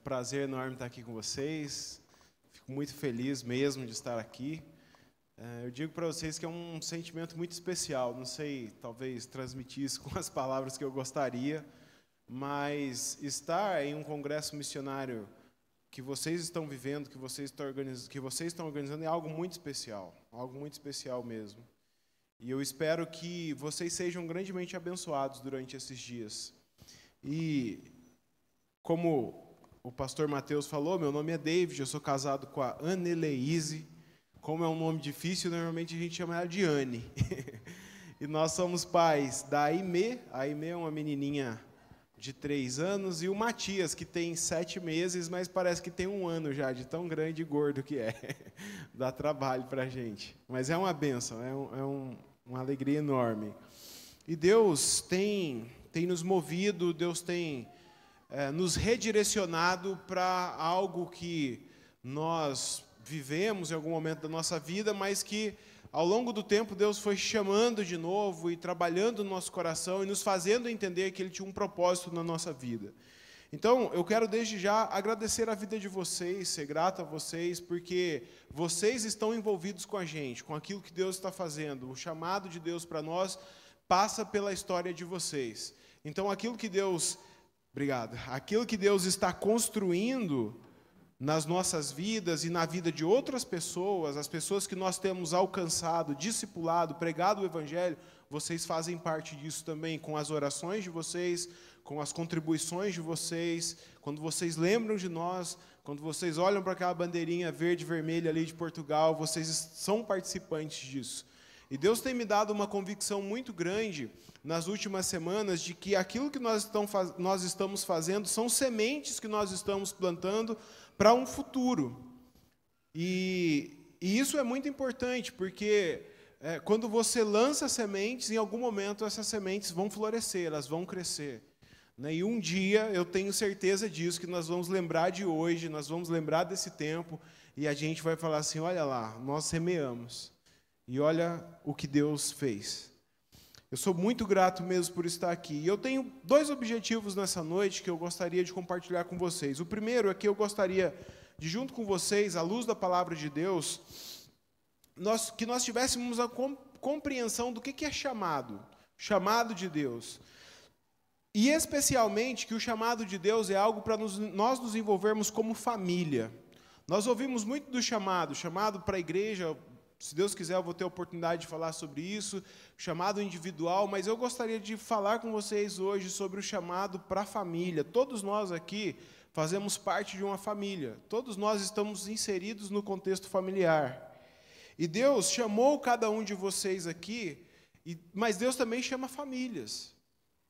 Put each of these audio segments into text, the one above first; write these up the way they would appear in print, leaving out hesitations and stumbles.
prazer enorme estar aqui com vocês. Fico muito feliz mesmo de estar aqui. Eu digo para vocês que é um sentimento muito especial. Não sei, talvez transmitir isso com as palavras que eu gostaria, mas estar em um congresso missionário que vocês estão vivendo, que vocês estão organizando, é algo muito especial mesmo. E eu espero que vocês sejam grandemente abençoados durante esses dias. E como o pastor Mateus falou, meu nome é David, eu sou casado com a Anneleise. Como é um nome difícil, normalmente a gente chama ela de Anne. E nós somos pais da Aimee. A Aimee é uma menininha de 3 anos, e o Matias, que tem 7 meses, mas parece que tem 1 ano já, de tão grande e gordo que é. Dá trabalho para a gente. Mas é uma bênção, uma alegria enorme. E Deus tem nos movido, Deus tem nos redirecionado para algo que nós vivemos em algum momento da nossa vida, mas que ao longo do tempo Deus foi chamando de novo e trabalhando no nosso coração e nos fazendo entender que Ele tinha um propósito na nossa vida. Então, eu quero desde já agradecer a vida de vocês, ser grato a vocês, porque vocês estão envolvidos com a gente, com aquilo que Deus está fazendo. O chamado de Deus para nós passa pela história de vocês. Então, aquilo que Deus está construindo nas nossas vidas e na vida de outras pessoas, as pessoas que nós temos alcançado, discipulado, pregado o Evangelho, vocês fazem parte disso também, com as orações de vocês, com as contribuições de vocês, quando vocês lembram de nós, quando vocês olham para aquela bandeirinha verde e vermelha ali de Portugal, vocês são participantes disso. E Deus tem me dado uma convicção muito grande nas últimas semanas de que aquilo que nós estamos fazendo são sementes que nós estamos plantando para um futuro. E isso é muito importante, porque quando você lança sementes, em algum momento essas sementes vão florescer, elas vão crescer. Né? E um dia, eu tenho certeza disso, que nós vamos lembrar de hoje, nós vamos lembrar desse tempo, e a gente vai falar assim, olha lá, nós semeamos. E olha o que Deus fez. Eu sou muito grato mesmo por estar aqui. E eu tenho 2 objetivos nessa noite que eu gostaria de compartilhar com vocês. O primeiro é que eu gostaria de, junto com vocês, à luz da palavra de Deus, que nós tivéssemos a compreensão do que é chamado de Deus. E especialmente que o chamado de Deus é algo para nós nos envolvermos como família. Nós ouvimos muito do chamado para a igreja. Se Deus quiser, eu vou ter a oportunidade de falar sobre isso, chamado individual, mas eu gostaria de falar com vocês hoje sobre o chamado para a família. Todos nós aqui fazemos parte de uma família, todos nós estamos inseridos no contexto familiar. E Deus chamou cada um de vocês aqui, mas Deus também chama famílias.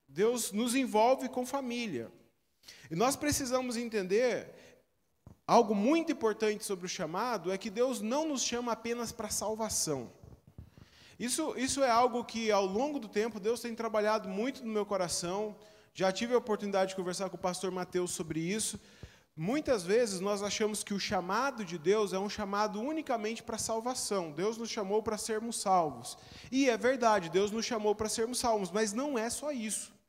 Deus nos envolve com família. E nós precisamos entender algo muito importante sobre o chamado, é que Deus não nos chama apenas para salvação. Isso é algo que, ao longo do tempo, Deus tem trabalhado muito no meu coração. Já tive a oportunidade de conversar com o pastor Mateus sobre isso. Muitas vezes nós achamos que o chamado de Deus é um chamado unicamente para salvação. Deus nos chamou para sermos salvos. E é verdade, Deus nos chamou para sermos salvos, mas não é só isso.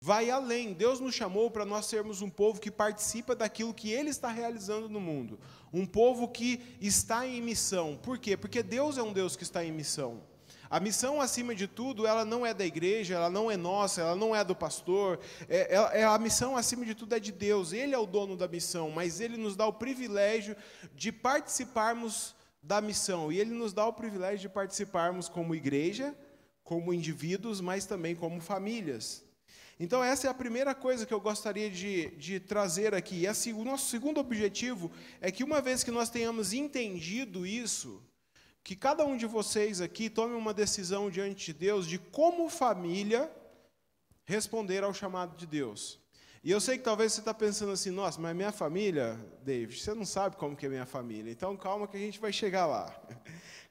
Vai além. Deus nos chamou para nós sermos um povo que participa daquilo que Ele está realizando no mundo. Um povo que está em missão. Por quê? Porque Deus é um Deus que está em missão. A missão, acima de tudo, ela não é da igreja, ela não é nossa, ela não é do pastor. A missão, acima de tudo, é de Deus. Ele é o dono da missão, mas Ele nos dá o privilégio de participarmos da missão. E Ele nos dá o privilégio de participarmos como igreja, como indivíduos, mas também como famílias. Então, essa é a primeira coisa que eu gostaria de trazer aqui. E o nosso segundo objetivo é que, uma vez que nós tenhamos entendido isso, que cada um de vocês aqui tome uma decisão diante de Deus de como família responder ao chamado de Deus. E eu sei que talvez você está pensando assim, nossa, mas minha família, David, você não sabe como que é minha família, então calma que a gente vai chegar lá.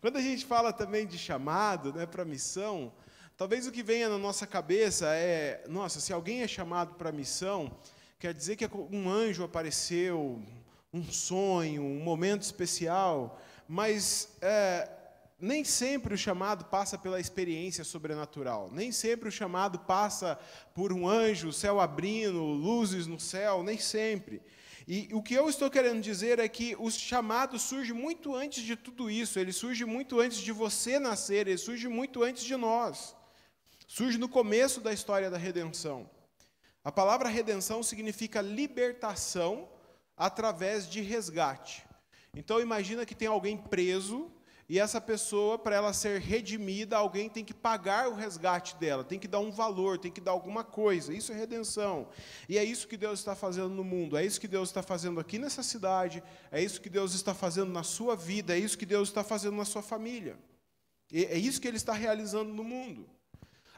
Quando a gente fala também de chamado, né, para missão, talvez o que venha na nossa cabeça é, nossa, se alguém é chamado para a missão, quer dizer que um anjo apareceu, um sonho, um momento especial, mas nem sempre o chamado passa pela experiência sobrenatural, nem sempre o chamado passa por um anjo, o céu abrindo, luzes no céu, nem sempre. E o que eu estou querendo dizer é que o chamado surge muito antes de tudo isso, ele surge muito antes de você nascer, ele surge muito antes de nós. Surge no começo da história da redenção. A palavra redenção significa libertação através de resgate. Então imagina que tem alguém preso, e essa pessoa, para ela ser redimida, alguém tem que pagar o resgate dela, tem que dar um valor, tem que dar alguma coisa. Isso é redenção. E é isso que Deus está fazendo no mundo, é isso que Deus está fazendo aqui nessa cidade, é isso que Deus está fazendo na sua vida, é isso que Deus está fazendo na sua família. É isso que Ele está realizando no mundo.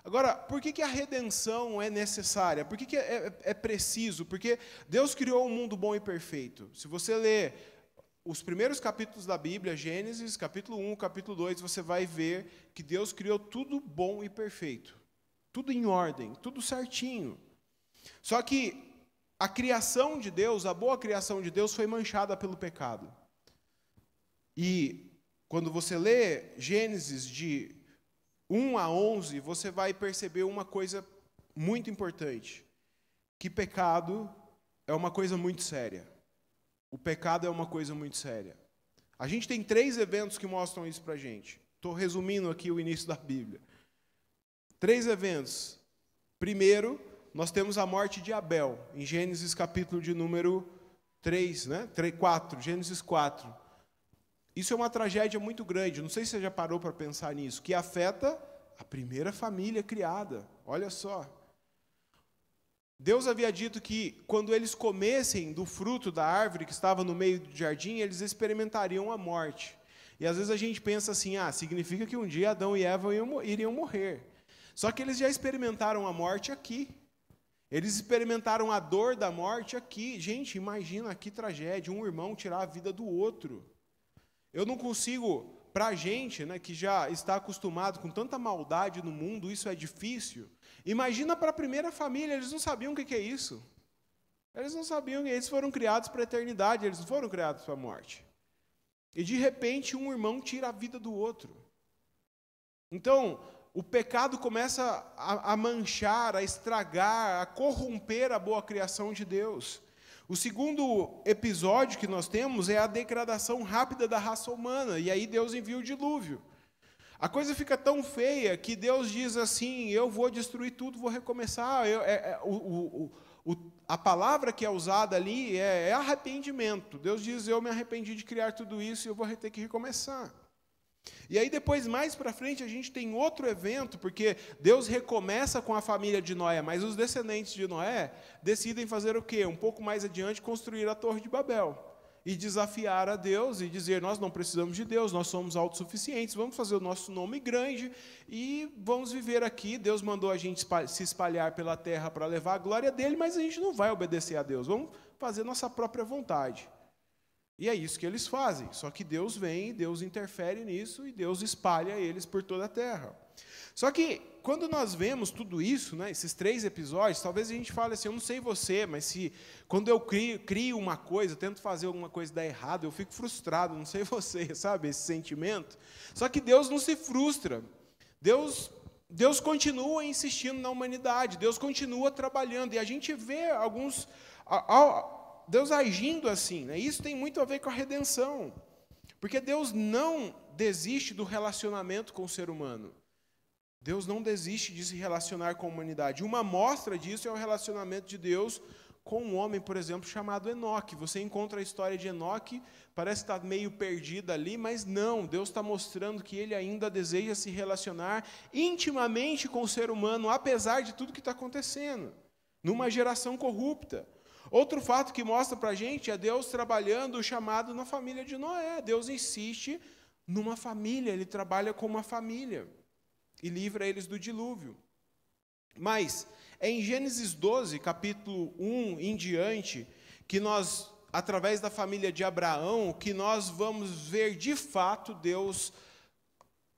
Agora, por que a redenção é necessária? Por que é preciso? Porque Deus criou um mundo bom e perfeito. Se você ler os primeiros capítulos da Bíblia, Gênesis, capítulo 1, capítulo 2, você vai ver que Deus criou tudo bom e perfeito. Tudo em ordem, tudo certinho. Só que a criação de Deus, a boa criação de Deus, foi manchada pelo pecado. E quando você lê Gênesis de 1 a 11, você vai perceber uma coisa muito importante. Que pecado é uma coisa muito séria. O pecado é uma coisa muito séria. A gente tem 3 eventos que mostram isso para a gente. Estou resumindo aqui o início da Bíblia. 3 eventos. Primeiro, nós temos a morte de Abel, em Gênesis capítulo de número 3, 4, Gênesis 4. Isso é uma tragédia muito grande, não sei se você já parou para pensar nisso, que afeta a primeira família criada. Olha só. Deus havia dito que, quando eles comessem do fruto da árvore que estava no meio do jardim, eles experimentariam a morte. E às vezes a gente pensa assim, significa que um dia Adão e Eva iriam morrer. Só que eles já experimentaram a morte aqui. Eles experimentaram a dor da morte aqui. Gente, imagina que tragédia, um irmão tirar a vida do outro. Eu não consigo, para a gente, que já está acostumado com tanta maldade no mundo, isso é difícil. Imagina para a primeira família, eles não sabiam o que é isso. Eles não sabiam, eles foram criados para a eternidade, eles não foram criados para a morte. E de repente um irmão tira a vida do outro. Então, o pecado começa a manchar, a estragar, a corromper a boa criação de Deus. O segundo episódio que nós temos é a degradação rápida da raça humana, e aí Deus envia o dilúvio. A coisa fica tão feia que Deus diz assim, eu vou destruir tudo, vou recomeçar. A palavra que é usada ali é arrependimento. Deus diz, eu me arrependi de criar tudo isso e eu vou ter que recomeçar. E aí depois, mais para frente, a gente tem outro evento, porque Deus recomeça com a família de Noé, mas os descendentes de Noé decidem fazer o quê? Um pouco mais adiante, construir a Torre de Babel. E desafiar a Deus e dizer, nós não precisamos de Deus, nós somos autossuficientes, vamos fazer o nosso nome grande e vamos viver aqui. Deus mandou a gente se espalhar pela terra para levar a glória dele, mas a gente não vai obedecer a Deus, vamos fazer nossa própria vontade. E é isso que eles fazem, só que Deus vem, Deus interfere nisso e Deus espalha eles por toda a terra. Só que, quando nós vemos tudo isso, esses 3 episódios, talvez a gente fale assim, eu não sei você, mas quando eu crio uma coisa, tento fazer alguma coisa dar errado, eu fico frustrado, não sei você, sabe, esse sentimento. Só que Deus não se frustra. Deus continua insistindo na humanidade, Deus continua trabalhando, e a gente vê Deus agindo assim, Isso tem muito a ver com a redenção, porque Deus não desiste do relacionamento com o ser humano. Deus não desiste de se relacionar com a humanidade. Uma amostra disso é o relacionamento de Deus com um homem, por exemplo, chamado Enoque. Você encontra a história de Enoque, parece estar meio perdida ali, mas não, Deus está mostrando que ele ainda deseja se relacionar intimamente com o ser humano, apesar de tudo que está acontecendo, numa geração corrupta. Outro fato que mostra para a gente é Deus trabalhando o chamado na família de Noé. Deus insiste numa família, Ele trabalha com uma família e livra eles do dilúvio. Mas é em Gênesis 12, capítulo 1 em diante, que nós, através da família de Abraão, que nós vamos ver de fato Deus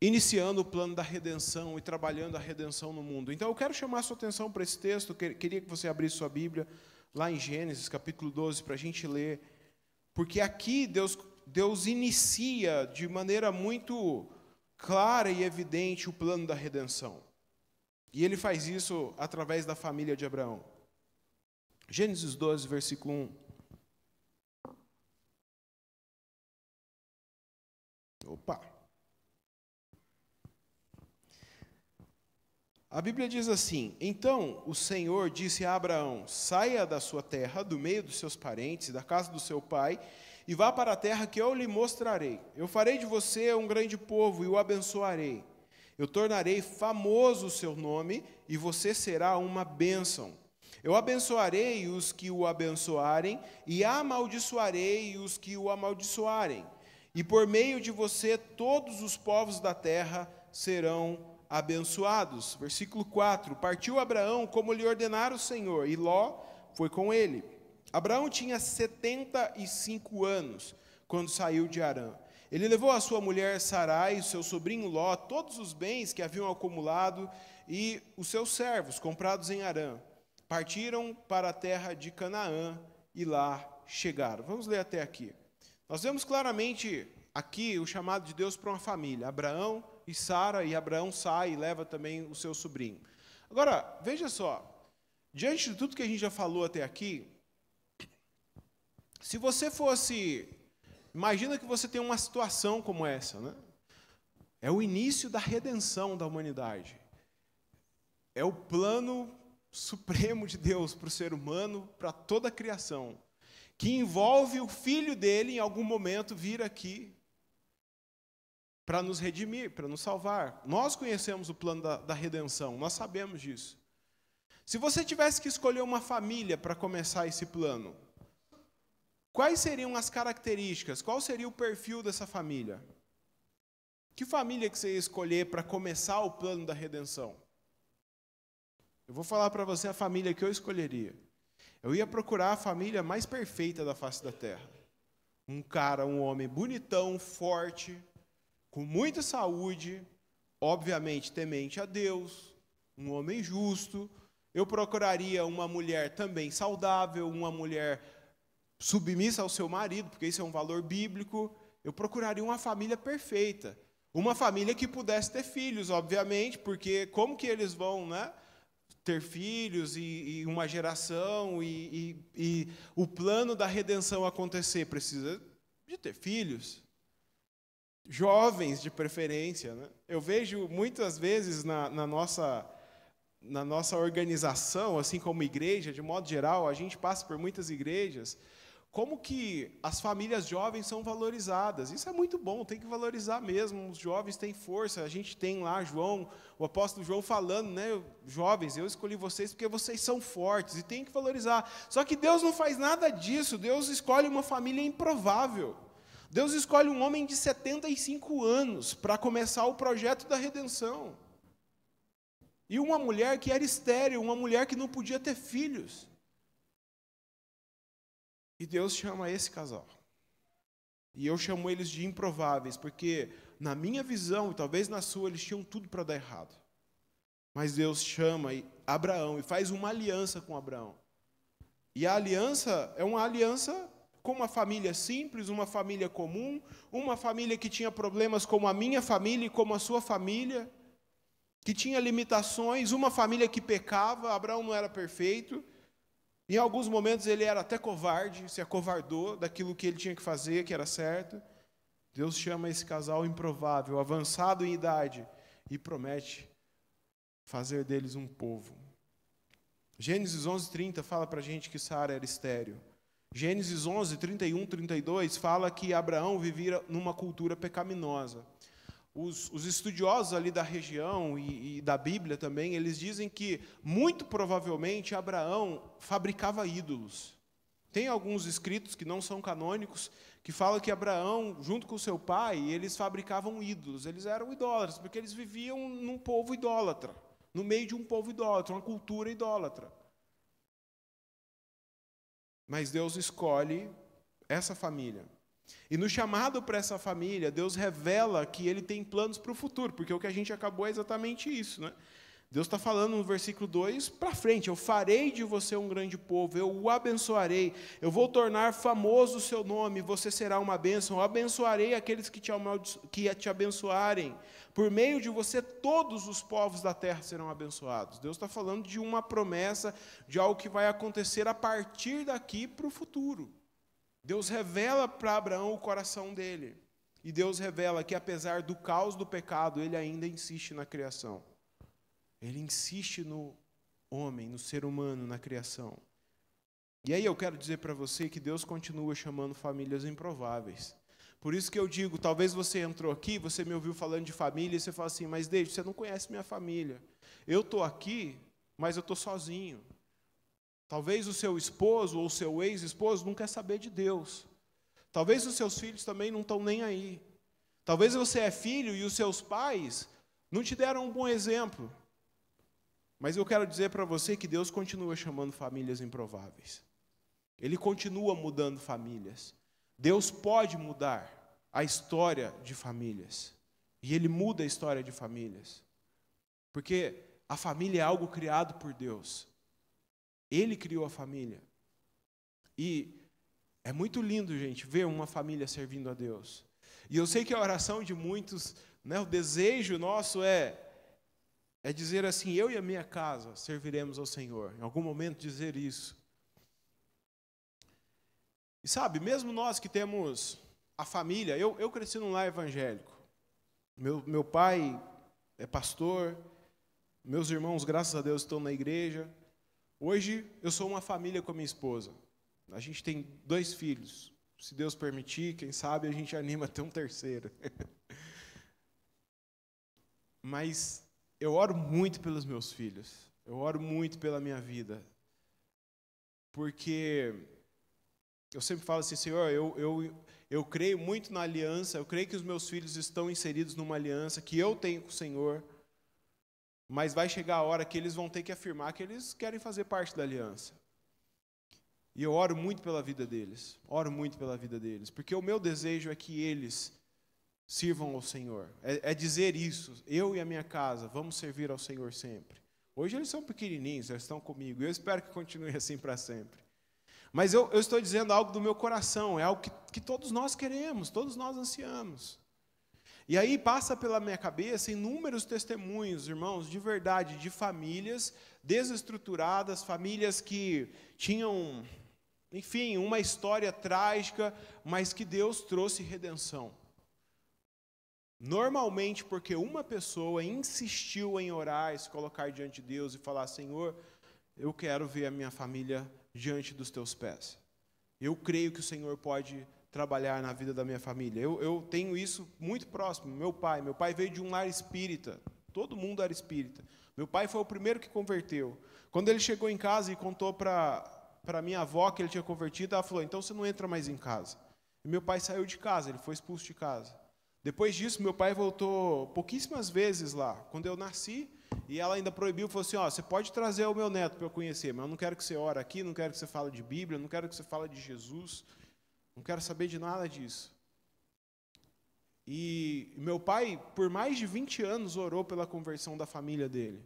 iniciando o plano da redenção e trabalhando a redenção no mundo. Então eu quero chamar a sua atenção para esse texto, queria que você abrisse sua Bíblia, lá em Gênesis, capítulo 12, para a gente ler, porque aqui Deus inicia de maneira muito clara e evidente o plano da redenção. E ele faz isso através da família de Abraão. Gênesis 12, versículo 1. Opa! A Bíblia diz assim: então o Senhor disse a Abraão: saia da sua terra, do meio dos seus parentes, da casa do seu pai, e vá para a terra que eu lhe mostrarei. Eu farei de você um grande povo e o abençoarei. Eu tornarei famoso o seu nome e você será uma bênção. Eu abençoarei os que o abençoarem e amaldiçoarei os que o amaldiçoarem. E por meio de você todos os povos da terra serão abençoados. Versículo 4: partiu Abraão como lhe ordenara o Senhor, e Ló foi com ele. Abraão tinha 75 anos quando saiu de Harã. Ele levou a sua mulher Sarai, o seu sobrinho Ló, todos os bens que haviam acumulado e os seus servos comprados em Harã. Partiram para a terra de Canaã e lá chegaram. Vamos ler até aqui. Nós vemos claramente aqui o chamado de Deus para uma família, Abraão e Sara, e Abraão sai e leva também o seu sobrinho. Agora, veja só, diante de tudo que a gente já falou até aqui, se você fosse, imagina que você tem uma situação como essa, né? É o início da redenção da humanidade. É o plano supremo de Deus para o ser humano, para toda a criação, que envolve o Filho dele em algum momento vir aqui para nos redimir, para nos salvar. Nós conhecemos o plano da redenção, nós sabemos disso. Se você tivesse que escolher uma família para começar esse plano, quais seriam as características? Qual seria o perfil dessa família? Que família que você ia escolher para começar o plano da redenção? Eu vou falar para você a família que eu escolheria. Eu ia procurar a família mais perfeita da face da terra. Um homem bonitão, forte, com muita saúde, obviamente temente a Deus, um homem justo. Eu procuraria uma mulher também saudável, uma mulher submissa ao seu marido, porque isso é um valor bíblico. Eu procuraria uma família perfeita, uma família que pudesse ter filhos, obviamente, porque como que eles vão, né, ter filhos e uma geração e o plano da redenção acontecer? Precisa de ter filhos. Jovens, de preferência, né? Eu vejo muitas vezes na nossa organização, assim como igreja, de modo geral, a gente passa por muitas igrejas, como que as famílias jovens são valorizadas. Isso é muito bom, tem que valorizar mesmo. Os jovens têm força. A gente tem lá o apóstolo João falando, né? Jovens, eu escolhi vocês porque vocês são fortes e tem que valorizar. Só que Deus não faz nada disso. Deus escolhe uma família improvável. Deus escolhe um homem de 75 anos para começar o projeto da redenção. E uma mulher que era estéril, uma mulher que não podia ter filhos. E Deus chama esse casal. E eu chamo eles de improváveis, porque na minha visão, e talvez na sua, eles tinham tudo para dar errado. Mas Deus chama Abraão e faz uma aliança com Abraão. E a aliança é uma aliança com uma família simples, uma família comum, uma família que tinha problemas como a minha família e como a sua família, que tinha limitações, uma família que pecava. Abraão não era perfeito. Em alguns momentos ele era até covarde, se acovardou daquilo que ele tinha que fazer, que era certo. Deus chama esse casal improvável, avançado em idade, e promete fazer deles um povo. Gênesis 11:30 fala para a gente que Sara era estéril. Gênesis 11:31, 32 fala que Abraão vivia numa cultura pecaminosa. Os estudiosos ali da região e da Bíblia também, eles dizem que, muito provavelmente, Abraão fabricava ídolos. Tem alguns escritos que não são canônicos, que falam que Abraão, junto com seu pai, eles fabricavam ídolos. Eles eram idólatras, porque eles viviam num povo idólatra, no meio de um povo idólatra, uma cultura idólatra. Mas Deus escolhe essa família. E no chamado para essa família, Deus revela que Ele tem planos para o futuro, porque o que a gente acabou é exatamente isso, né? Deus está falando no versículo 2 para frente: eu farei de você um grande povo, eu o abençoarei, eu vou tornar famoso o seu nome, você será uma bênção, eu abençoarei aqueles que te abençoarem, por meio de você todos os povos da terra serão abençoados. Deus está falando de uma promessa, de algo que vai acontecer a partir daqui para o futuro. Deus revela para Abraão o coração dele. E Deus revela que, apesar do caos do pecado, Ele ainda insiste na criação. Ele insiste no homem, no ser humano, na criação. E aí eu quero dizer para você que Deus continua chamando famílias improváveis. Por isso que eu digo, talvez você entrou aqui, você me ouviu falando de família, e você fala assim, mas David, você não conhece minha família. Eu estou aqui, mas eu estou sozinho. Talvez o seu esposo ou o seu ex-esposo não quer saber de Deus. Talvez os seus filhos também não estão nem aí. Talvez você é filho e os seus pais não te deram um bom exemplo. Mas eu quero dizer para você que Deus continua chamando famílias improváveis. Ele continua mudando famílias. Deus pode mudar a história de famílias. E Ele muda a história de famílias. Porque a família é algo criado por Deus. Ele criou a família. E é muito lindo, gente, ver uma família servindo a Deus. E eu sei que a oração de muitos, né, o desejo nosso é dizer assim, eu e a minha casa serviremos ao Senhor. Em algum momento dizer isso. E sabe, mesmo nós que temos a família, eu cresci num lar evangélico. Meu pai é pastor, meus irmãos, graças a Deus, estão na igreja. Hoje eu sou uma família com a minha esposa. A gente tem 2 filhos. Se Deus permitir, quem sabe a gente anima a ter um terceiro. Mas eu oro muito pelos meus filhos. Eu oro muito pela minha vida. Porque eu sempre falo assim, Senhor, eu creio muito na aliança, eu creio que os meus filhos estão inseridos numa aliança que eu tenho com o Senhor, mas vai chegar a hora que eles vão ter que afirmar que eles querem fazer parte da aliança. E eu oro muito pela vida deles, porque o meu desejo é que eles sirvam ao Senhor. É dizer isso, eu e a minha casa vamos servir ao Senhor sempre. Hoje eles são pequenininhos, eles estão comigo, eu espero que continue assim para sempre. Mas eu estou dizendo algo do meu coração, é algo que todos nós queremos, todos nós ansiamos. E aí passa pela minha cabeça inúmeros testemunhos, irmãos, de verdade, de famílias desestruturadas, famílias que tinham, enfim, uma história trágica, mas que Deus trouxe redenção. Normalmente porque uma pessoa insistiu em orar, e se colocar diante de Deus e falar, Senhor, eu quero ver a minha família diante dos teus pés. Eu creio que o Senhor pode trabalhar na vida da minha família. Eu tenho isso muito próximo. Meu pai veio de um lar espírita. Todo mundo era espírita. Meu pai foi o primeiro que converteu. Quando ele chegou em casa e contou para minha avó que ele tinha convertido, ela falou, então você não entra mais em casa. E meu pai saiu de casa, ele foi expulso de casa. Depois disso, meu pai voltou pouquíssimas vezes lá. Quando eu nasci, e ela ainda proibiu, falou assim, você pode trazer o meu neto para eu conhecer, mas eu não quero que você ore aqui, não quero que você fale de Bíblia, não quero que você fale de Jesus, não quero saber de nada disso. E meu pai, por mais de 20 anos, orou pela conversão da família dele.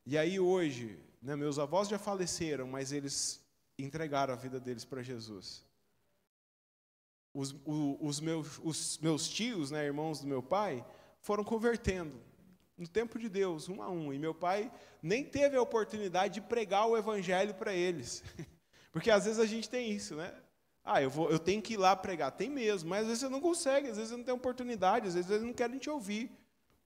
E aí hoje, né, meus avós já faleceram, mas eles entregaram a vida deles para Jesus. Os meus tios, né, irmãos do meu pai, foram convertendo no tempo de Deus, um a um. E meu pai nem teve a oportunidade de pregar o evangelho para eles. Porque às vezes a gente tem isso, né? Eu tenho que ir lá pregar. Tem mesmo, mas às vezes você não consegue, às vezes você não tem oportunidade, às vezes eles não querem te ouvir.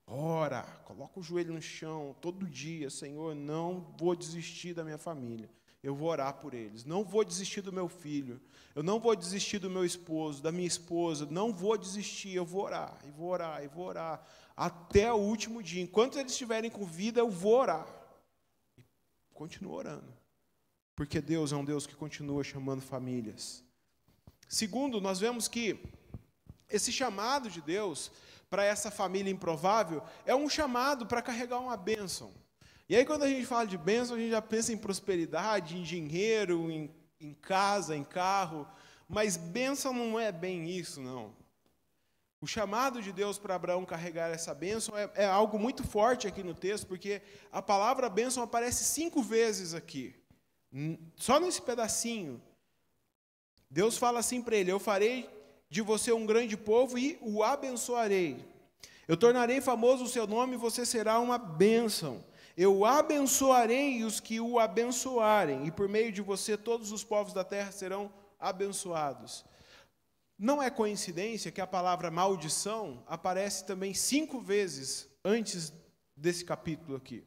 Ora, coloca o joelho no chão, todo dia, Senhor, não vou desistir da minha família. Eu vou orar por eles. Não vou desistir do meu filho. Eu não vou desistir do meu esposo, da minha esposa. Não vou desistir. Eu vou orar, e vou orar, e vou orar. Até o último dia. Enquanto eles estiverem com vida, eu vou orar. E continuo orando. Porque Deus é um Deus que continua chamando famílias. Segundo, nós vemos que esse chamado de Deus para essa família improvável é um chamado para carregar uma bênção. E aí, quando a gente fala de bênção, a gente já pensa em prosperidade, em dinheiro, em casa, em carro. Mas bênção não é bem isso, não. O chamado de Deus para Abraão carregar essa bênção é algo muito forte aqui no texto, porque a palavra bênção aparece 5 vezes aqui. Só nesse pedacinho. Deus fala assim para ele, eu farei de você um grande povo e o abençoarei. Eu tornarei famoso o seu nome e você será uma bênção. Eu abençoarei os que o abençoarem, e por meio de você todos os povos da terra serão abençoados. Não é coincidência que a palavra maldição aparece também 5 vezes antes desse capítulo aqui.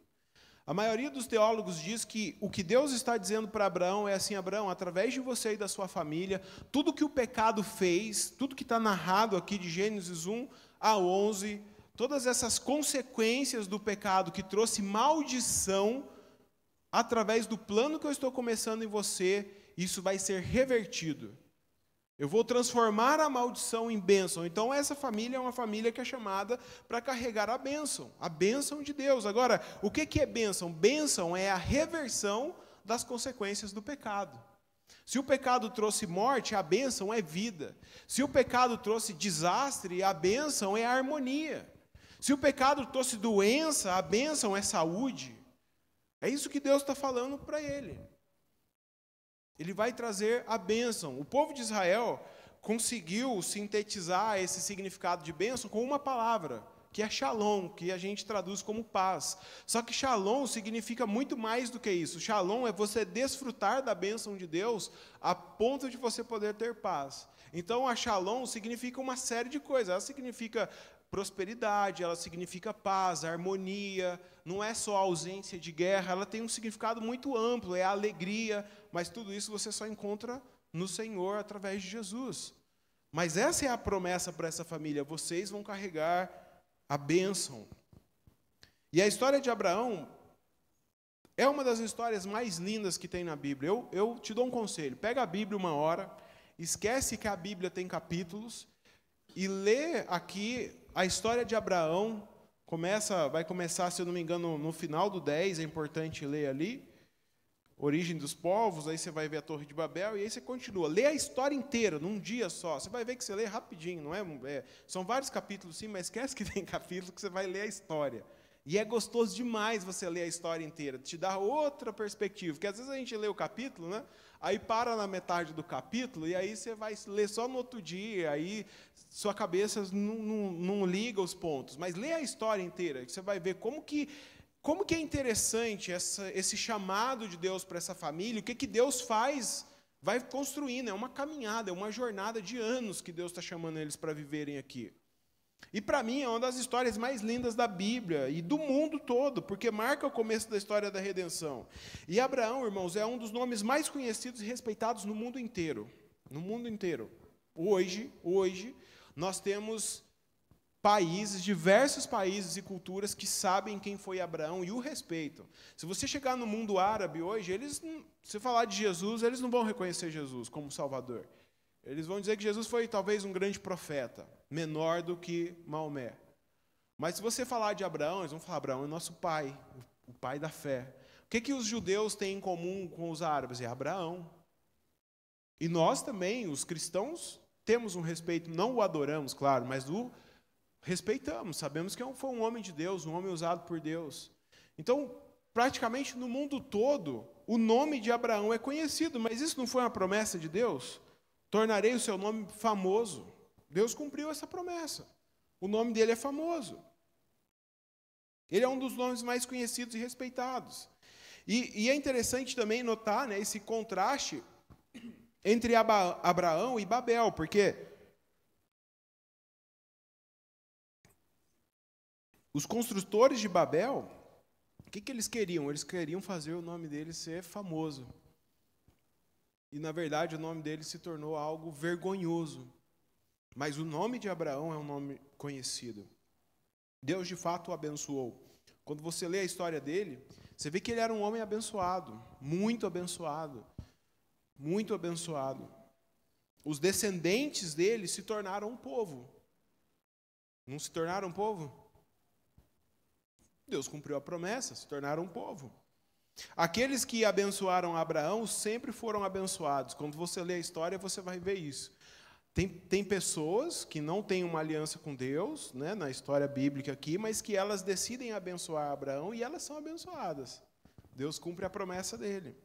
A maioria dos teólogos diz que o que Deus está dizendo para Abraão é assim: Abraão, através de você e da sua família, tudo que o pecado fez, tudo que está narrado aqui de Gênesis 1 a 11, todas essas consequências do pecado que trouxe maldição, através do plano que eu estou começando em você, isso vai ser revertido. Eu vou transformar a maldição em bênção. Então, essa família é uma família que é chamada para carregar a bênção de Deus. Agora, o que é bênção? Bênção é a reversão das consequências do pecado. Se o pecado trouxe morte, a bênção é vida. Se o pecado trouxe desastre, a bênção é harmonia. Se o pecado trouxe doença, a bênção é saúde. É isso que Deus está falando para ele. Ele vai trazer a bênção. O povo de Israel conseguiu sintetizar esse significado de bênção com uma palavra, que é shalom, que a gente traduz como paz. Só que shalom significa muito mais do que isso. Shalom é você desfrutar da bênção de Deus a ponto de você poder ter paz. Então, a shalom significa uma série de coisas. Ela significa prosperidade, ela significa paz, harmonia, não é só ausência de guerra, ela tem um significado muito amplo, é alegria, mas tudo isso você só encontra no Senhor através de Jesus. Mas essa é a promessa para essa família: vocês vão carregar a bênção. E a história de Abraão é uma das histórias mais lindas que tem na Bíblia. Eu te dou um conselho: pega a Bíblia uma hora, esquece que a Bíblia tem capítulos, e lê aqui a história de Abraão. Vai começar, se eu não me engano, no final do 10, é importante ler ali, origem dos povos, aí você vai ver a Torre de Babel, e aí você continua. Lê a história inteira, num dia só. Você vai ver que você lê rapidinho, não é? São vários capítulos, sim, mas esquece que tem capítulo que você vai ler a história. E é gostoso demais você ler a história inteira, te dá outra perspectiva, porque às vezes a gente lê o capítulo, né? Aí para na metade do capítulo, e aí você vai ler só no outro dia, aí sua cabeça não liga os pontos. Mas lê a história inteira, que você vai ver como que é interessante esse chamado de Deus para essa família, o que Deus faz, vai construindo, é uma caminhada, é uma jornada de anos que Deus está chamando eles para viverem aqui. E para mim é uma das histórias mais lindas da Bíblia e do mundo todo, porque marca o começo da história da redenção. E Abraão, irmãos, é um dos nomes mais conhecidos e respeitados no mundo inteiro. No mundo inteiro. Hoje, nós temos diversos países e culturas que sabem quem foi Abraão e o respeitam. Se você chegar no mundo árabe hoje, se falar de Jesus, eles não vão reconhecer Jesus como Salvador. Eles vão dizer que Jesus foi talvez um grande profeta, menor do que Maomé. Mas se você falar de Abraão, eles vão falar: Abraão é nosso pai, o pai da fé. O que os judeus têm em comum com os árabes? É Abraão. E nós também, os cristãos, temos um respeito, não o adoramos, claro, mas o respeitamos, sabemos que foi um homem de Deus, um homem usado por Deus. Então, praticamente no mundo todo, o nome de Abraão é conhecido, mas isso não foi uma promessa de Deus? Tornarei o seu nome famoso. Deus cumpriu essa promessa. O nome dele é famoso. Ele é um dos nomes mais conhecidos e respeitados. E é interessante também notar, né, esse contraste entre Abraão e Babel, porque os construtores de Babel, o que eles queriam? Eles queriam fazer o nome dele ser famoso. E, na verdade, o nome dele se tornou algo vergonhoso. Mas o nome de Abraão é um nome conhecido. Deus, de fato, o abençoou. Quando você lê a história dele, você vê que ele era um homem abençoado, muito abençoado, muito abençoado. Os descendentes dele se tornaram um povo. Não se tornaram um povo? Deus cumpriu a promessa, se tornaram um povo. Aqueles que abençoaram Abraão sempre foram abençoados. Quando você lê a história, você vai ver isso. Tem pessoas que não têm uma aliança com Deus, né, na história bíblica aqui, mas que elas decidem abençoar Abraão e elas são abençoadas. Deus cumpre a promessa dele.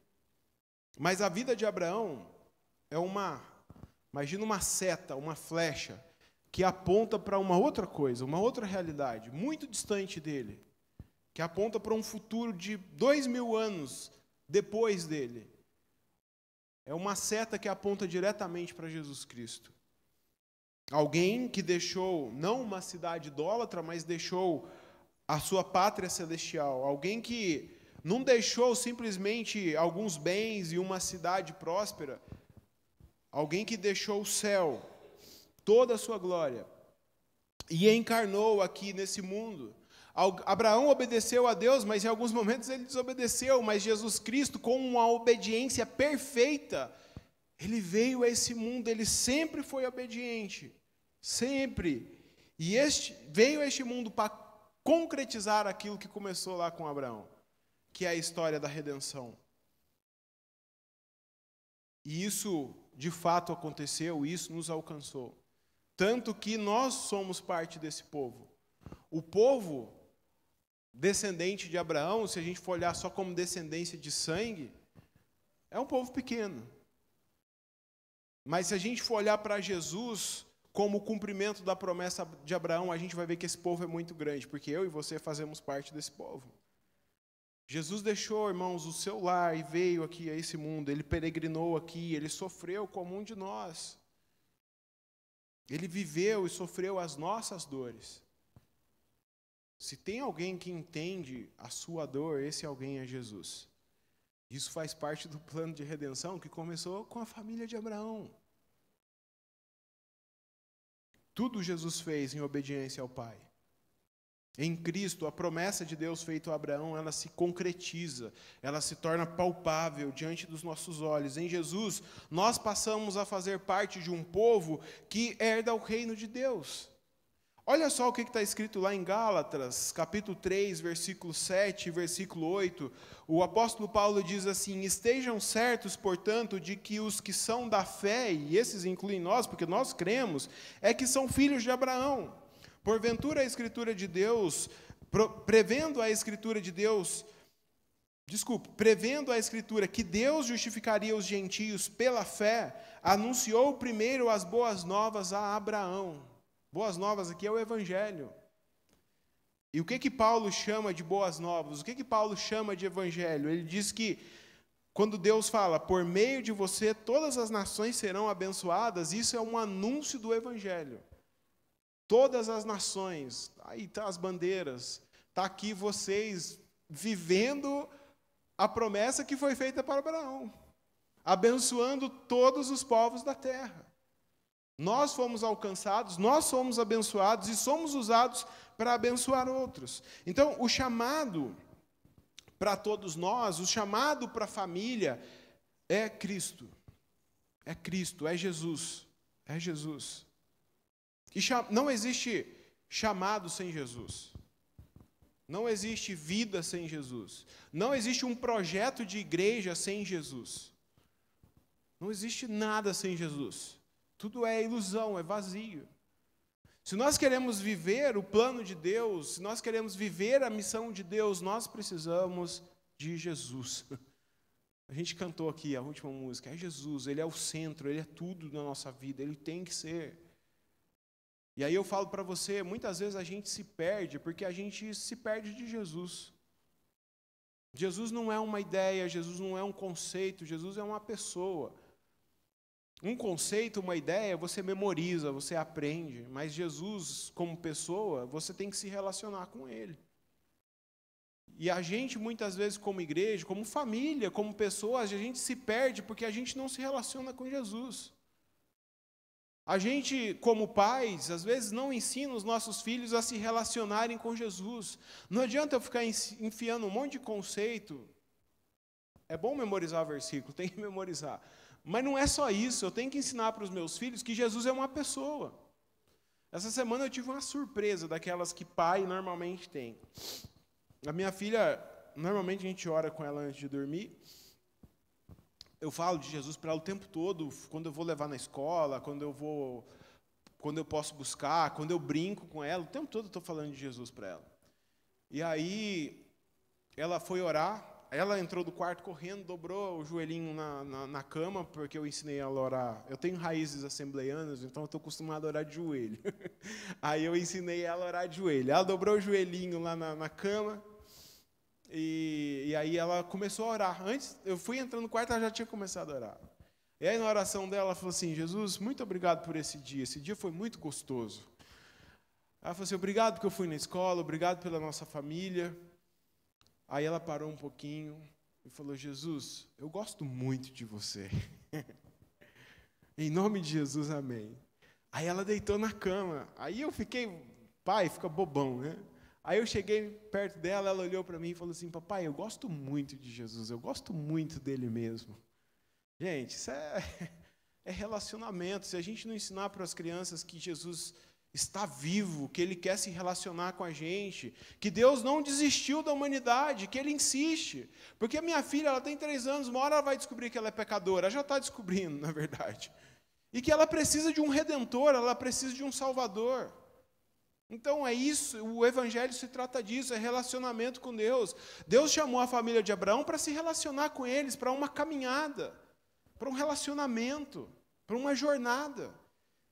Mas a vida de Abraão é imagina uma seta, uma flecha, que aponta para uma outra coisa, uma outra realidade, muito distante dele, que aponta para um futuro de 2000 anos depois dele. É uma seta que aponta diretamente para Jesus Cristo. Alguém que deixou, não uma cidade idólatra, mas deixou a sua pátria celestial. Alguém que não deixou simplesmente alguns bens e uma cidade próspera. Alguém que deixou o céu, toda a sua glória, e encarnou aqui nesse mundo. Abraão obedeceu a Deus, mas em alguns momentos ele desobedeceu. Mas Jesus Cristo, com uma obediência perfeita, ele veio a esse mundo, ele sempre foi obediente. Sempre. E veio a este mundo para concretizar aquilo que começou lá com Abraão, que é a história da redenção. E isso, de fato, aconteceu, isso nos alcançou. Tanto que nós somos parte desse povo. O povo descendente de Abraão, se a gente for olhar só como descendência de sangue, é um povo pequeno. Mas se a gente for olhar para Jesus como o cumprimento da promessa de Abraão, a gente vai ver que esse povo é muito grande, porque eu e você fazemos parte desse povo. Jesus deixou, irmãos, o seu lar e veio aqui a esse mundo, ele peregrinou aqui, ele sofreu como um de nós. Ele viveu e sofreu as nossas dores. Se tem alguém que entende a sua dor, esse alguém é Jesus. Isso faz parte do plano de redenção que começou com a família de Abraão. Tudo Jesus fez em obediência ao Pai. Em Cristo, a promessa de Deus feita a Abraão, ela se concretiza, ela se torna palpável diante dos nossos olhos. Em Jesus, nós passamos a fazer parte de um povo que herda o reino de Deus. Olha só o que está escrito lá em Gálatas, capítulo 3, versículo 7 e versículo 8. O apóstolo Paulo diz assim: estejam certos, portanto, de que os que são da fé, e esses incluem nós, porque nós cremos, é que são filhos de Abraão. Porventura a Escritura de Deus, prevendo a Escritura que Deus justificaria os gentios pela fé, anunciou primeiro as boas novas a Abraão. Boas novas aqui é o Evangelho. E o que Paulo chama de boas novas? O que Paulo chama de Evangelho? Ele diz que quando Deus fala, por meio de você todas as nações serão abençoadas, isso é um anúncio do Evangelho. Todas as nações, aí tá as bandeiras, está aqui vocês vivendo a promessa que foi feita para Abraão, abençoando todos os povos da terra. Nós fomos alcançados, nós somos abençoados e somos usados para abençoar outros. Então, o chamado para todos nós, o chamado para a família é Cristo. É Cristo, é Jesus. É Jesus. E não existe chamado sem Jesus. Não existe vida sem Jesus. Não existe um projeto de igreja sem Jesus. Não existe nada sem Jesus. Tudo é ilusão, é vazio. Se nós queremos viver o plano de Deus, se nós queremos viver a missão de Deus, nós precisamos de Jesus. A gente cantou aqui a última música, é Jesus, Ele é o centro, Ele é tudo na nossa vida, Ele tem que ser. E aí eu falo para você, muitas vezes a gente se perde, porque a gente se perde de Jesus. Jesus não é uma ideia, Jesus não é um conceito, Jesus é uma pessoa. Um conceito, uma ideia, você memoriza, você aprende, mas Jesus, como pessoa, você tem que se relacionar com Ele. E a gente, muitas vezes, como igreja, como família, como pessoas, a gente se perde porque a gente não se relaciona com Jesus. A gente, como pais, às vezes não ensina os nossos filhos a se relacionarem com Jesus. Não adianta eu ficar enfiando um monte de conceito. É bom memorizar o versículo, tem que memorizar. Mas não é só isso, eu tenho que ensinar para os meus filhos que Jesus é uma pessoa. Essa semana eu tive uma surpresa daquelas que pai normalmente tem. A minha filha, normalmente a gente ora com ela antes de dormir. Eu falo de Jesus para ela o tempo todo, quando eu vou levar na escola, quando eu posso buscar, quando eu brinco com ela, o tempo todo eu estou falando de Jesus para ela. E aí, ela foi orar. Ela entrou do quarto correndo, dobrou o joelhinho na cama, porque eu ensinei ela a orar. Eu tenho raízes assembleianas, então eu estou acostumado a orar de joelho. Aí eu ensinei ela a orar de joelho. Ela dobrou o joelhinho lá na cama, e aí ela começou a orar. Antes, eu fui entrando no quarto, ela já tinha começado a orar. E aí na oração dela, ela falou assim, Jesus, muito obrigado por esse dia foi muito gostoso. Ela falou assim, obrigado porque eu fui na escola, obrigado pela nossa família. Aí ela parou um pouquinho e falou, Jesus, eu gosto muito de você. Em nome de Jesus, amém. Aí ela deitou na cama. Aí eu fiquei, pai, fica bobão, né? Aí eu cheguei perto dela, ela olhou para mim e falou assim, papai, eu gosto muito de Jesus, eu gosto muito dele mesmo. Gente, isso é relacionamento. Se a gente não ensinar para as crianças que Jesus está vivo, que Ele quer se relacionar com a gente, que Deus não desistiu da humanidade, que Ele insiste. Porque a minha filha, ela tem 3 anos, uma hora ela vai descobrir que ela é pecadora, ela já está descobrindo, na verdade. E que ela precisa de um Redentor, ela precisa de um Salvador. Então é isso, o Evangelho se trata disso, é relacionamento com Deus. Deus chamou a família de Abraão para se relacionar com eles, para uma caminhada, para um relacionamento, para uma jornada.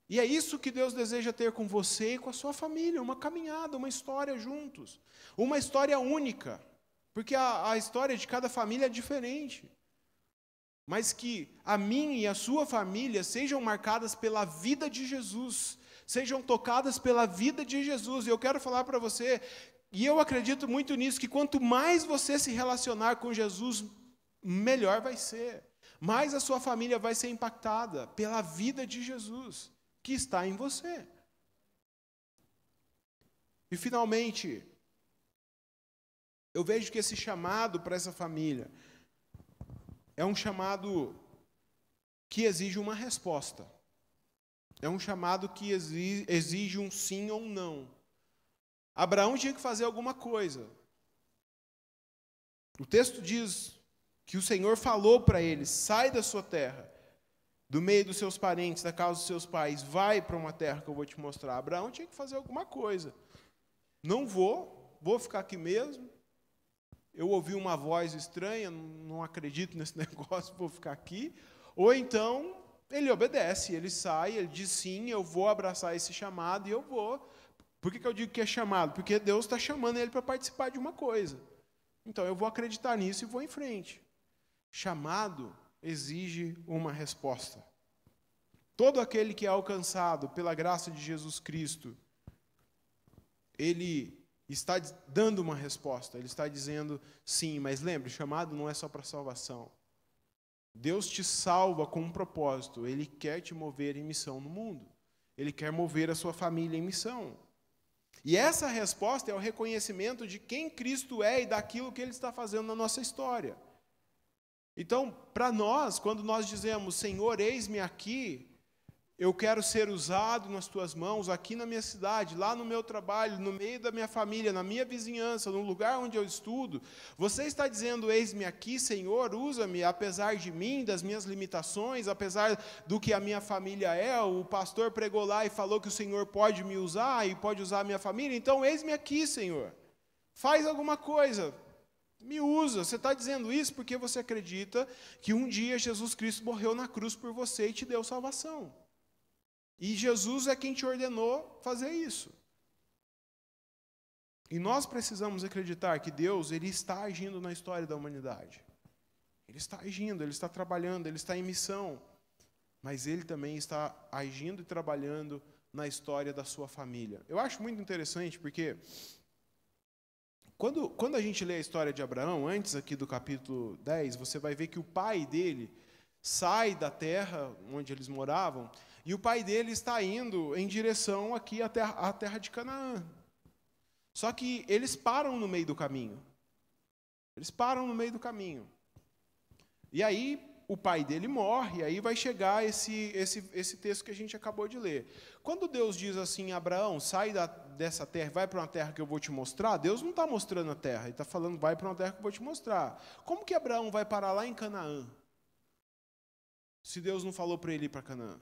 E é isso que Deus deseja ter com você e com a sua família, uma caminhada, uma história juntos. Uma história única, porque a história de cada família é diferente. Mas que a minha e a sua família sejam marcadas pela vida de Jesus, sejam tocadas pela vida de Jesus. E eu quero falar para você, e eu acredito muito nisso, que quanto mais você se relacionar com Jesus, melhor vai ser. Mais a sua família vai ser impactada pela vida de Jesus, que está em você. E, finalmente, eu vejo que esse chamado para essa família é um chamado que exige uma resposta. É um chamado que exige um sim ou um não. Abraão tinha que fazer alguma coisa. O texto diz que o Senhor falou para ele, sai da sua terra, do meio dos seus parentes, da casa dos seus pais, vai para uma terra que eu vou te mostrar. Abraão tinha que fazer alguma coisa. Não vou ficar aqui mesmo. Eu ouvi uma voz estranha, não acredito nesse negócio, vou ficar aqui. Ou então, ele obedece, ele sai, ele diz sim, eu vou abraçar esse chamado e eu vou. Por que eu digo que é chamado? Porque Deus está chamando ele para participar de uma coisa. Então, eu vou acreditar nisso e vou em frente. Chamado exige uma resposta. Todo aquele que é alcançado pela graça de Jesus Cristo, ele está dando uma resposta, ele está dizendo sim, mas lembre, chamado não é só para salvação. Deus te salva com um propósito, Ele quer te mover em missão no mundo. Ele quer mover a sua família em missão. E essa resposta é o reconhecimento de quem Cristo é e daquilo que Ele está fazendo na nossa história. Então, para nós, quando nós dizemos, Senhor, eis-me aqui, eu quero ser usado nas tuas mãos, aqui na minha cidade, lá no meu trabalho, no meio da minha família, na minha vizinhança, no lugar onde eu estudo, você está dizendo, eis-me aqui, Senhor, usa-me, apesar de mim, das minhas limitações, apesar do que a minha família é, o pastor pregou lá e falou que o Senhor pode me usar e pode usar a minha família, então eis-me aqui, Senhor, faz alguma coisa, me usa. Você está dizendo isso porque você acredita que um dia Jesus Cristo morreu na cruz por você e te deu salvação. E Jesus é quem te ordenou fazer isso. E nós precisamos acreditar que Deus, Ele está agindo na história da humanidade. Ele está agindo, Ele está trabalhando, Ele está em missão. Mas Ele também está agindo e trabalhando na história da sua família. Eu acho muito interessante porque quando a gente lê a história de Abraão, antes aqui do capítulo 10, você vai ver que o pai dele sai da terra onde eles moravam, e o pai dele está indo em direção aqui à terra de Canaã. Só que eles param no meio do caminho. Eles param no meio do caminho. E aí o pai dele morre, e aí vai chegar esse texto que a gente acabou de ler. Quando Deus diz assim, Abraão, sai dessa terra, vai para uma terra que eu vou te mostrar, Deus não está mostrando a terra, Ele está falando, vai para uma terra que eu vou te mostrar. Como que Abraão vai parar lá em Canaã? Se Deus não falou para ele ir para Canaã?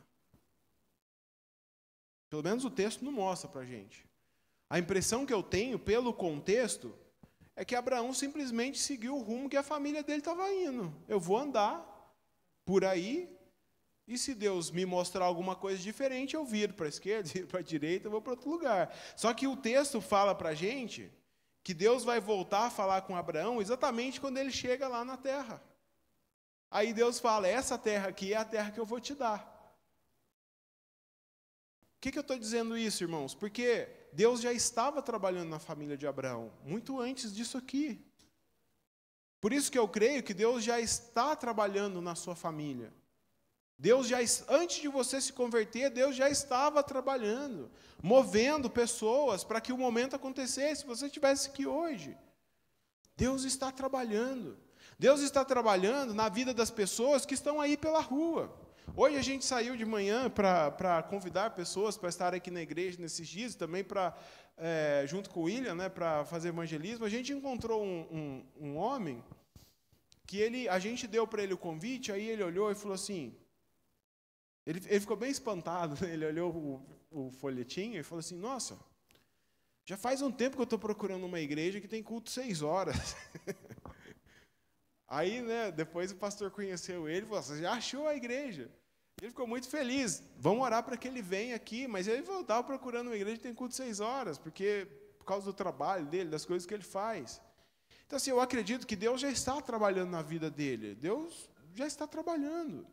Pelo menos o texto não mostra para a gente. A impressão que eu tenho, pelo contexto, é que Abraão simplesmente seguiu o rumo que a família dele estava indo. Eu vou andar por aí, e se Deus me mostrar alguma coisa diferente, eu viro para a esquerda, viro para a direita, eu vou para outro lugar. Só que o texto fala para a gente que Deus vai voltar a falar com Abraão exatamente quando ele chega lá na terra. Aí Deus fala, essa terra aqui é a terra que eu vou te dar. Por que eu estou dizendo isso, irmãos? Porque Deus já estava trabalhando na família de Abraão, muito antes disso aqui. Por isso que eu creio que Deus já está trabalhando na sua família. Deus já, antes de você se converter, Deus já estava trabalhando, movendo pessoas para que o momento acontecesse, se você estivesse aqui hoje. Deus está trabalhando. Deus está trabalhando na vida das pessoas que estão aí pela rua. Hoje a gente saiu de manhã para convidar pessoas para estar aqui na igreja nesses dias, também para, junto com o William, né, para fazer evangelismo. A gente encontrou um homem que a gente deu para ele o convite, aí ele olhou e falou assim, ele ficou bem espantado, né? Ele olhou o folhetinho e falou assim, nossa, já faz um tempo que eu estou procurando uma igreja que tem culto 6 horas. Aí, né, depois o pastor conheceu ele e falou, você já achou a igreja? Ele ficou muito feliz, vamos orar para que ele venha aqui, mas ele estava procurando uma igreja que tem culto 6 horas, porque por causa do trabalho dele, das coisas que ele faz. Então, assim, eu acredito que Deus já está trabalhando na vida dele, Deus já está trabalhando.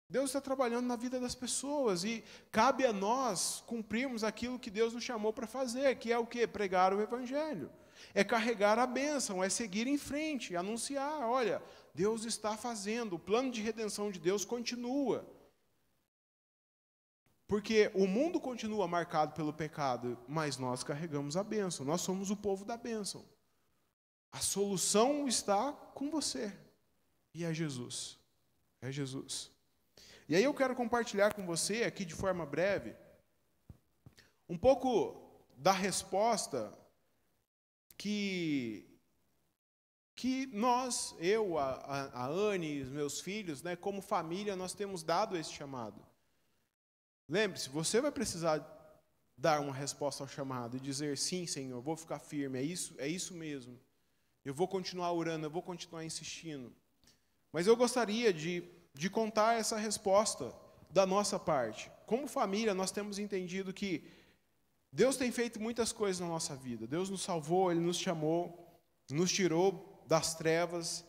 Deus está trabalhando na vida das pessoas e cabe a nós cumprirmos aquilo que Deus nos chamou para fazer, que é o quê? Pregar o Evangelho. É carregar a bênção, é seguir em frente, anunciar, olha, Deus está fazendo, o plano de redenção de Deus continua. Porque o mundo continua marcado pelo pecado, mas nós carregamos a bênção, nós somos o povo da bênção. A solução está com você, e é Jesus. É Jesus. E aí eu quero compartilhar com você, aqui de forma breve, um pouco da resposta que nós, eu, a Anne, os meus filhos, né, como família, nós temos dado esse chamado. Lembre-se, você vai precisar dar uma resposta ao chamado e dizer, sim, Senhor, vou ficar firme, é isso mesmo. Eu vou continuar orando, eu vou continuar insistindo. Mas eu gostaria de contar essa resposta da nossa parte. Como família, nós temos entendido que Deus tem feito muitas coisas na nossa vida. Deus nos salvou, Ele nos chamou, nos tirou das trevas.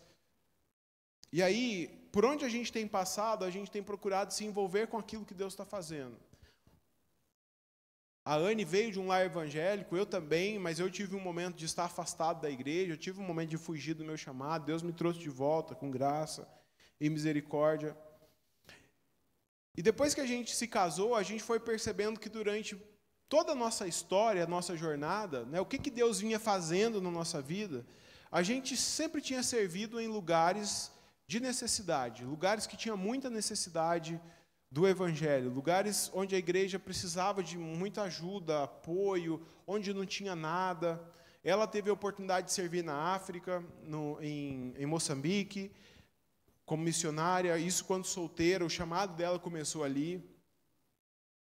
E aí, por onde a gente tem passado, a gente tem procurado se envolver com aquilo que Deus está fazendo. A Anne veio de um lar evangélico, eu também, mas eu tive um momento de estar afastado da igreja, eu tive um momento de fugir do meu chamado, Deus me trouxe de volta com graça e misericórdia. E depois que a gente se casou, a gente foi percebendo que durante toda a nossa história, a nossa jornada, né, o que Deus vinha fazendo na nossa vida, a gente sempre tinha servido em lugares de necessidade, lugares que tinham muita necessidade do Evangelho, lugares onde a igreja precisava de muita ajuda, apoio, onde não tinha nada. Ela teve a oportunidade de servir na África, em Moçambique, como missionária, isso quando solteira, o chamado dela começou ali.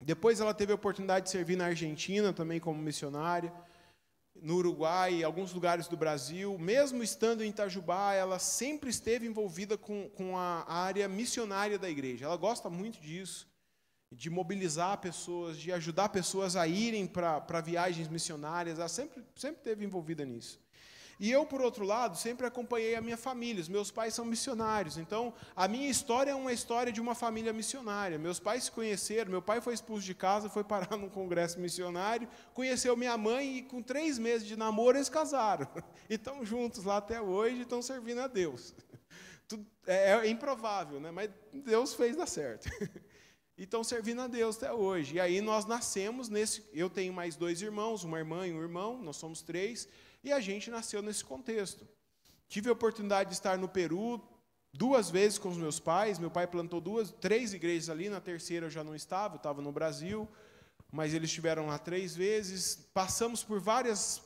Depois ela teve a oportunidade de servir na Argentina, também como missionária, no Uruguai, em alguns lugares do Brasil. Mesmo estando em Itajubá, ela sempre esteve envolvida com a área missionária da igreja. Ela gosta muito disso, de mobilizar pessoas, de ajudar pessoas a irem para viagens missionárias. Ela sempre esteve envolvida nisso. E eu, por outro lado, sempre acompanhei a minha família. Os meus pais são missionários. Então, a minha história é uma história de uma família missionária. Meus pais se conheceram. Meu pai foi expulso de casa, foi parar num congresso missionário, conheceu minha mãe e, com 3 meses de namoro, eles casaram. E estão juntos lá até hoje e estão servindo a Deus. É improvável, né? Mas Deus fez dar certo. E estão servindo a Deus até hoje. E aí nós nascemos nesse... Eu tenho mais 2 irmãos, uma irmã e um irmão, nós somos 3... E a gente nasceu nesse contexto. Tive a oportunidade de estar no Peru 2 vezes com os meus pais. Meu pai plantou 3 igrejas ali, na terceira eu já não estava, eu estava no Brasil, mas eles estiveram lá 3 vezes. Passamos por várias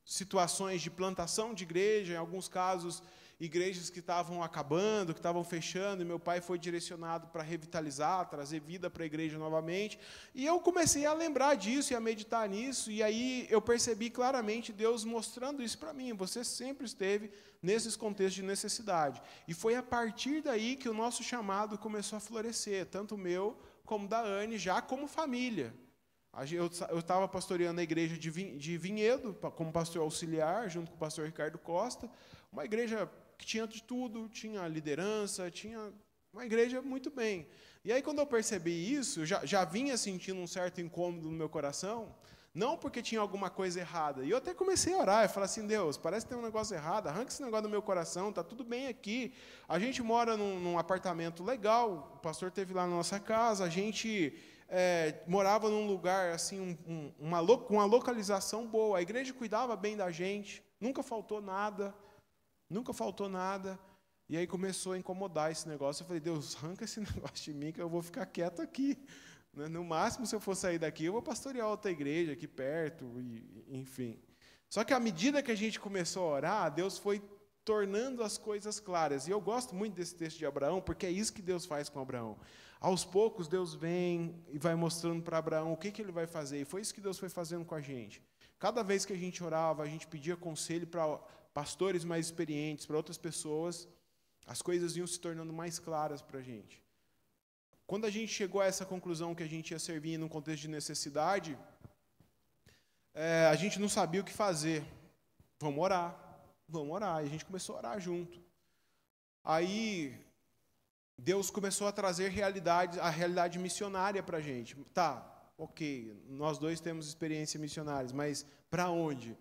situações de plantação de igreja, em alguns casos, igrejas que estavam acabando, que estavam fechando, e meu pai foi direcionado para revitalizar, trazer vida para a igreja novamente. E eu comecei a lembrar disso e a meditar nisso, e aí eu percebi claramente Deus mostrando isso para mim. Você sempre esteve nesses contextos de necessidade. E foi a partir daí que o nosso chamado começou a florescer, tanto o meu como da Anne, já como família. Eu estava pastoreando a igreja de Vinhedo, como pastor auxiliar, junto com o pastor Ricardo Costa, uma igreja que tinha de tudo, tinha liderança, tinha uma igreja muito bem. E aí, quando eu percebi isso, eu já vinha sentindo um certo incômodo no meu coração, não porque tinha alguma coisa errada. E eu até comecei a orar, eu falei assim, Deus, parece que tem um negócio errado, arranca esse negócio do meu coração, está tudo bem aqui. A gente mora num apartamento legal, o pastor esteve lá na nossa casa, a gente morava num lugar, assim, com uma localização boa, a igreja cuidava bem da gente, nunca faltou nada. E aí começou a incomodar esse negócio. Eu falei, Deus, arranca esse negócio de mim que eu vou ficar quieto aqui. No máximo, se eu for sair daqui, eu vou pastorear outra igreja aqui perto, enfim. Só que à medida que a gente começou a orar, Deus foi tornando as coisas claras. E eu gosto muito desse texto de Abraão, porque é isso que Deus faz com Abraão. Aos poucos, Deus vem e vai mostrando para Abraão o que ele vai fazer. E foi isso que Deus foi fazendo com a gente. Cada vez que a gente orava, a gente pedia conselho para pastores mais experientes, para outras pessoas, as coisas iam se tornando mais claras para a gente. Quando a gente chegou a essa conclusão que a gente ia servir num contexto de necessidade, a gente não sabia o que fazer. Vamos orar. E a gente começou a orar junto. Aí, Deus começou a trazer a realidade missionária para a gente. Tá, ok, nós dois temos experiência missionária, mas para onde?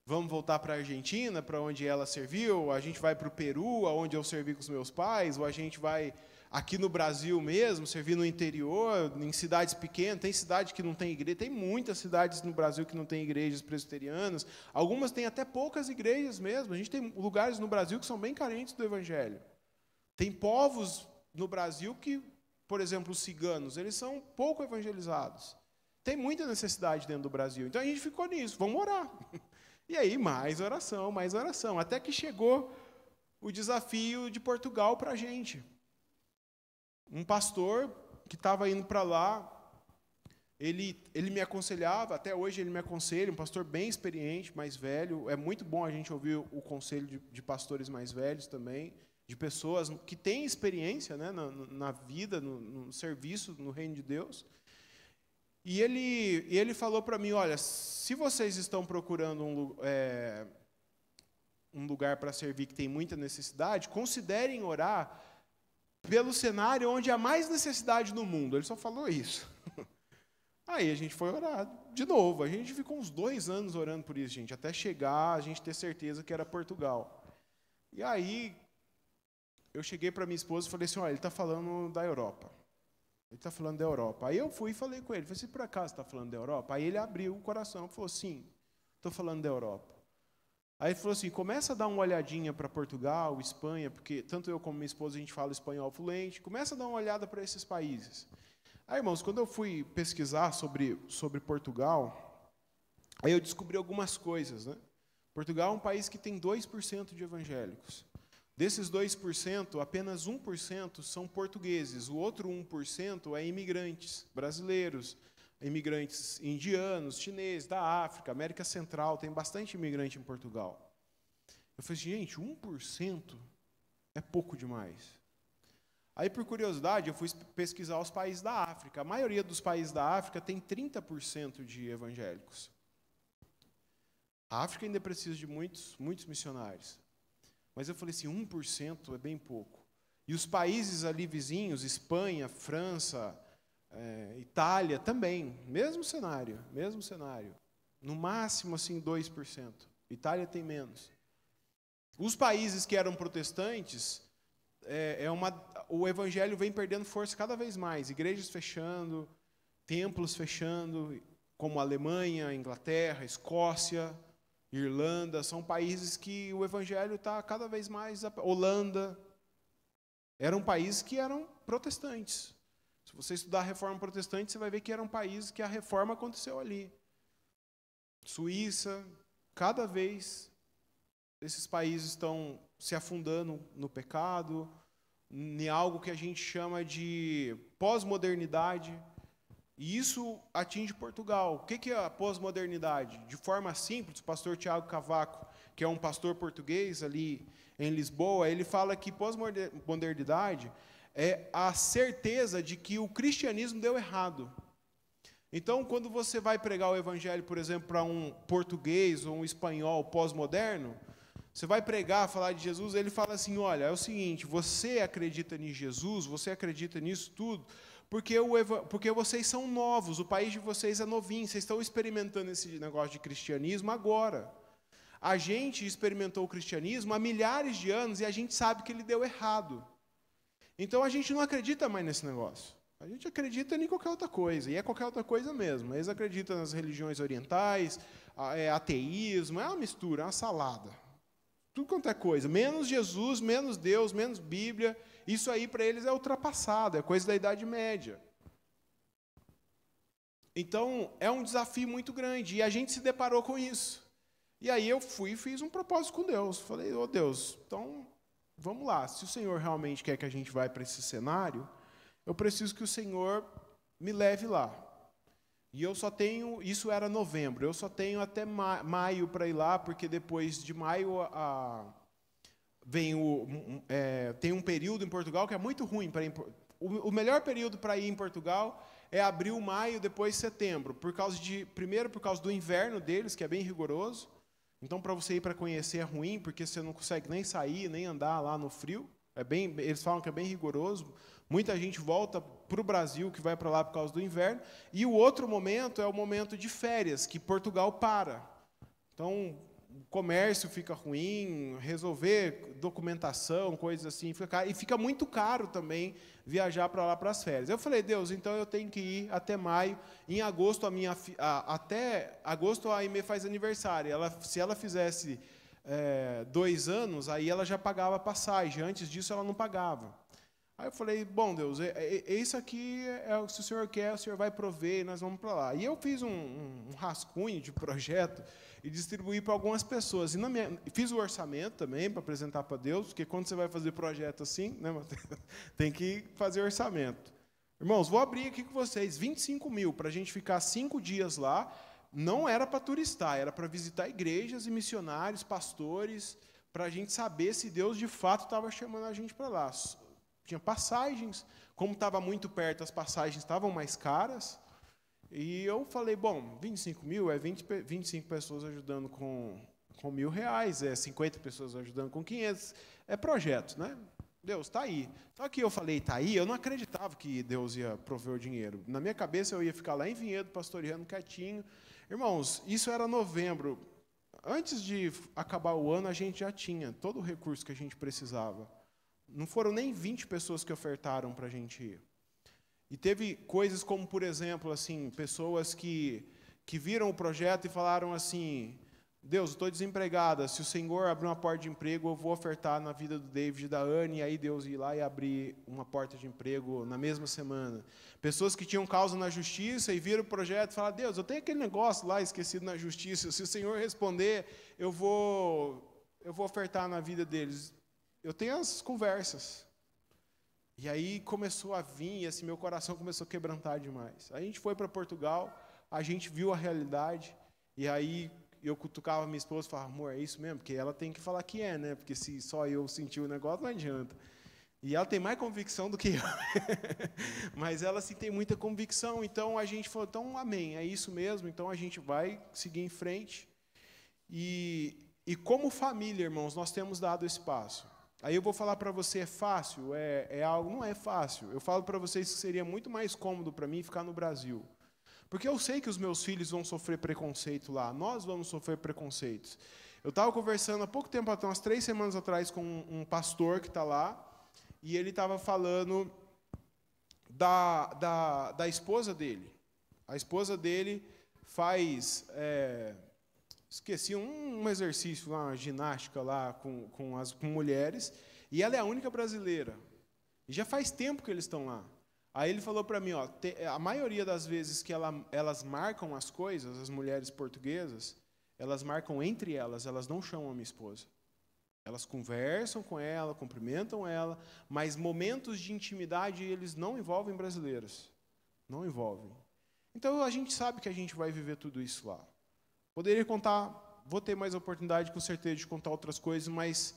Vamos voltar para a Argentina, para onde ela serviu? A gente vai para o Peru, onde eu servi com os meus pais? Ou a gente vai aqui no Brasil mesmo, servir no interior, em cidades pequenas? Tem cidade que não tem igreja, tem muitas cidades no Brasil que não tem igrejas presbiterianas. Algumas têm até poucas igrejas mesmo. A gente tem lugares no Brasil que são bem carentes do Evangelho. Tem povos no Brasil que, por exemplo, os ciganos, eles são pouco evangelizados. Tem muita necessidade dentro do Brasil. Então a gente ficou nisso, vamos orar. E aí, mais oração, até que chegou o desafio de Portugal para a gente. Um pastor que estava indo para lá, ele me aconselhava, até hoje ele me aconselha, um pastor bem experiente, mais velho. É muito bom a gente ouvir o conselho de pastores mais velhos também, de pessoas que têm experiência, né, na vida, no serviço, no reino de Deus. E ele falou para mim, olha, se vocês estão procurando um lugar para servir que tem muita necessidade, considerem orar pelo cenário onde há mais necessidade no mundo. Ele só falou isso. Aí a gente foi orar de novo. A gente ficou uns 2 anos orando por isso, gente, até chegar, a gente ter certeza que era Portugal. E aí eu cheguei para minha esposa e falei assim, olha, ele está falando da Europa. Ele está falando da Europa. Aí eu fui e falei com ele, falei, se por acaso está falando da Europa? Aí ele abriu o coração e falou, sim, estou falando da Europa. Aí ele falou assim, começa a dar uma olhadinha para Portugal, Espanha, porque tanto eu como minha esposa a gente fala espanhol fluente, começa a dar uma olhada para esses países. Aí, irmãos, quando eu fui pesquisar sobre Portugal, aí eu descobri algumas coisas, né? Portugal é um país que tem 2% de evangélicos. Desses 2%, apenas 1% são portugueses. O outro 1% é imigrantes brasileiros, imigrantes indianos, chineses, da África, América Central. Tem bastante imigrante em Portugal. Eu falei, gente, 1% é pouco demais. Aí, por curiosidade, eu fui pesquisar os países da África. A maioria dos países da África tem 30% de evangélicos. A África ainda precisa de muitos missionários. Mas eu falei assim, 1% é bem pouco. E os países ali vizinhos, Espanha, França, Itália, também, mesmo cenário. No máximo, assim, 2%. Itália tem menos. Os países que eram protestantes, o evangelho vem perdendo força cada vez mais. Igrejas fechando, templos fechando, como Alemanha, Inglaterra, Escócia, Irlanda, são países que o evangelho está cada vez mais... Holanda, eram países que eram protestantes. Se você estudar a reforma protestante, você vai ver que eram países que a reforma aconteceu ali. Suíça, cada vez esses países estão se afundando no pecado, em algo que a gente chama de pós-modernidade. E isso atinge Portugal. O que é a pós-modernidade? De forma simples, o pastor Tiago Cavaco, que é um pastor português ali em Lisboa, ele fala que pós-modernidade é a certeza de que o cristianismo deu errado. Então, quando você vai pregar o evangelho, por exemplo, para um português ou um espanhol pós-moderno, Você vai pregar, falar de Jesus, ele fala assim, olha, é o seguinte, você acredita em Jesus, você acredita nisso tudo, porque vocês são novos, o país de vocês é novinho, vocês estão experimentando esse negócio de cristianismo agora. A gente experimentou o cristianismo há milhares de anos e a gente sabe que ele deu errado. Então a gente não acredita mais nesse negócio. A gente acredita em qualquer outra coisa, e é qualquer outra coisa mesmo. Eles acreditam nas religiões orientais, ateísmo, é uma mistura, é uma salada. Tudo quanto é coisa, menos Jesus, menos Deus, menos Bíblia, isso aí para eles é ultrapassado, é coisa da Idade Média. Então, é um desafio muito grande, e a gente se deparou com isso. E aí eu fui e fiz um propósito com Deus. Falei, ô Deus, então, vamos lá, se o Senhor realmente quer que a gente vá para esse cenário, eu preciso que o Senhor me leve lá. E eu só tenho, isso era novembro, eu só tenho até maio para ir lá, porque depois de maio tem um período em Portugal que é muito ruim. O melhor período para ir em Portugal é abril, maio, depois setembro, primeiro por causa do inverno deles, que é bem rigoroso. Então, para você ir para conhecer é ruim, porque você não consegue nem sair, nem andar lá no frio. Eles falam que é bem rigoroso. Muita gente volta para o Brasil, que vai para lá por causa do inverno. E o outro momento é o momento de férias, que Portugal para. Então, o comércio fica ruim, resolver documentação, coisas assim, fica caro. E fica muito caro também viajar para lá para as férias. Eu falei, Deus, então eu tenho que ir até maio. Em agosto, até agosto a Aimee faz aniversário. Se ela fizesse 2 anos, aí ela já pagava passagem. Antes disso, ela não pagava. Aí eu falei, bom, Deus, isso aqui, se o Senhor quer, o Senhor vai prover e nós vamos para lá. E eu fiz um rascunho de projeto e distribuí para algumas pessoas. E fiz o orçamento também para apresentar para Deus, porque quando você vai fazer projeto assim, né, tem que fazer orçamento. Irmãos, vou abrir aqui com vocês, 25 mil para a gente ficar 5 dias lá. Não era para turistar, era para visitar igrejas e missionários, pastores, para a gente saber se Deus de fato estava chamando a gente para lá. Tinha passagens, como estava muito perto, as passagens estavam mais caras. E eu falei, bom, 25 mil é 25 pessoas ajudando com R$1.000, é 50 pessoas ajudando com 500. É projeto, né? Deus, está aí. Só que eu falei, está aí, eu não acreditava que Deus ia prover o dinheiro. Na minha cabeça, eu ia ficar lá em Vinhedo, pastoreando quietinho. Irmãos, isso era novembro. Antes de acabar o ano, a gente já tinha todo o recurso que a gente precisava. Não foram nem 20 pessoas que ofertaram para a gente ir. E teve coisas como, por exemplo, assim, pessoas que viram o projeto e falaram assim, Deus, eu estou desempregada, se o Senhor abrir uma porta de emprego, eu vou ofertar na vida do David e da Anne, e aí Deus ir lá e abrir uma porta de emprego na mesma semana. Pessoas que tinham causa na justiça e viram o projeto e falaram, Deus, eu tenho aquele negócio lá esquecido na justiça, se o Senhor responder, eu vou ofertar na vida deles. Eu tenho as conversas. E aí começou a vir, e assim, meu coração começou a quebrantar demais. A gente foi para Portugal, a gente viu a realidade, e aí eu cutucava minha esposa e falava, amor, é isso mesmo? Porque ela tem que falar que é, né? Porque se só eu sentir o negócio, não adianta. E ela tem mais convicção do que eu. Mas ela, assim, tem muita convicção. Então, a gente falou, então, amém, é isso mesmo. Então, a gente vai seguir em frente. E como família, irmãos, nós temos dado esse passo. Aí eu vou falar para você, é fácil? É algo, não é fácil. Eu falo para vocês que seria muito mais cômodo para mim ficar no Brasil. Porque eu sei que os meus filhos vão sofrer preconceito lá. Nós vamos sofrer preconceitos. Eu estava conversando há pouco tempo atrás, umas 3 semanas atrás, com um pastor que está lá. E ele estava falando da esposa dele. A esposa dele faz... esqueci um exercício lá, uma ginástica lá com mulheres, e ela é a única brasileira. E já faz tempo que eles estão lá. Aí ele falou para mim, a maioria das vezes que elas marcam as coisas, as mulheres portuguesas, elas marcam entre elas não chamam a minha esposa. Elas conversam com ela, cumprimentam ela, mas momentos de intimidade eles não envolvem brasileiras. Não envolvem. Então a gente sabe que a gente vai viver tudo isso lá. Poderia contar, vou ter mais oportunidade com certeza de contar outras coisas, mas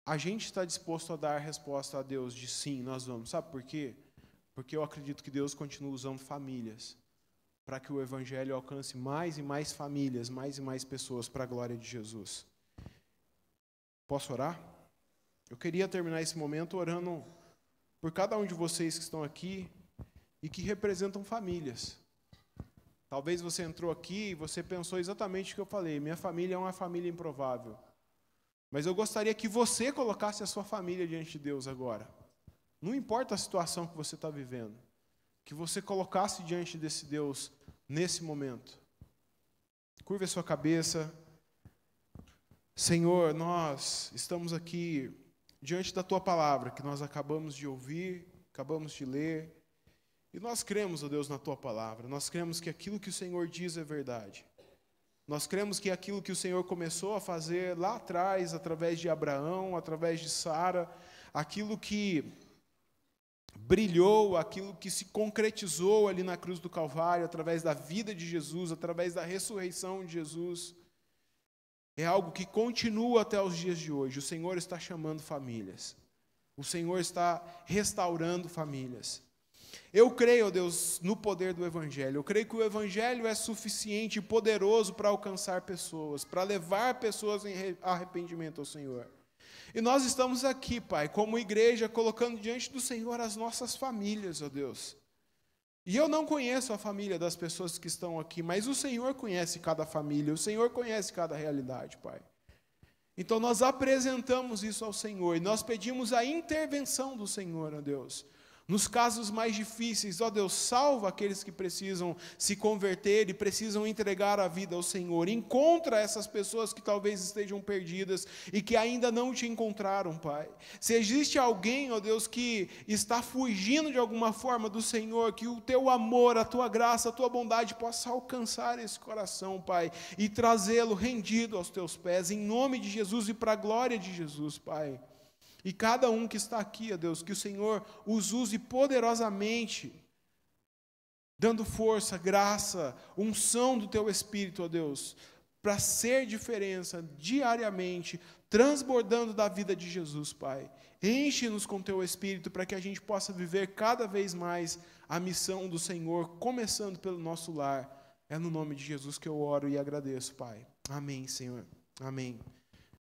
a gente está disposto a dar a resposta a Deus de sim, nós vamos. Sabe por quê? Porque eu acredito que Deus continua usando famílias para que o Evangelho alcance mais e mais famílias, mais e mais pessoas para a glória de Jesus. Posso orar? Eu queria terminar esse momento orando por cada um de vocês que estão aqui e que representam famílias. Talvez você entrou aqui e você pensou exatamente o que eu falei. Minha família é uma família improvável. Mas eu gostaria que você colocasse a sua família diante de Deus agora. Não importa a situação que você está vivendo. Que você colocasse diante desse Deus nesse momento. Curve a sua cabeça. Senhor, nós estamos aqui diante da Tua palavra, que nós acabamos de ouvir, acabamos de ler. E nós cremos, ó Deus, na Tua palavra. Nós cremos que aquilo que o Senhor diz é verdade. Nós cremos que aquilo que o Senhor começou a fazer lá atrás, através de Abraão, através de Sara, aquilo que brilhou, aquilo que se concretizou ali na cruz do Calvário, através da vida de Jesus, através da ressurreição de Jesus, é algo que continua até os dias de hoje. O Senhor está chamando famílias. O Senhor está restaurando famílias. Eu creio, ó Deus, no poder do Evangelho. Eu creio que o Evangelho é suficiente e poderoso para alcançar pessoas, para levar pessoas em arrependimento ao Senhor. E nós estamos aqui, Pai, como igreja, colocando diante do Senhor as nossas famílias, ó Deus. E eu não conheço a família das pessoas que estão aqui, mas o Senhor conhece cada família, o Senhor conhece cada realidade, Pai. Então nós apresentamos isso ao Senhor e nós pedimos a intervenção do Senhor, ó Deus. Nos casos mais difíceis, ó Deus, salva aqueles que precisam se converter e precisam entregar a vida ao Senhor. Encontra essas pessoas que talvez estejam perdidas e que ainda não te encontraram, Pai. Se existe alguém, ó Deus, que está fugindo de alguma forma do Senhor, que o Teu amor, a Tua graça, a Tua bondade possa alcançar esse coração, Pai, e trazê-lo rendido aos Teus pés, em nome de Jesus e para a glória de Jesus, Pai. E cada um que está aqui, ó Deus, que o Senhor os use poderosamente, dando força, graça, unção do Teu Espírito, ó Deus, para ser diferença diariamente, transbordando da vida de Jesus, Pai. Enche-nos com Teu Espírito para que a gente possa viver cada vez mais a missão do Senhor, começando pelo nosso lar. É no nome de Jesus que eu oro e agradeço, Pai. Amém, Senhor. Amém.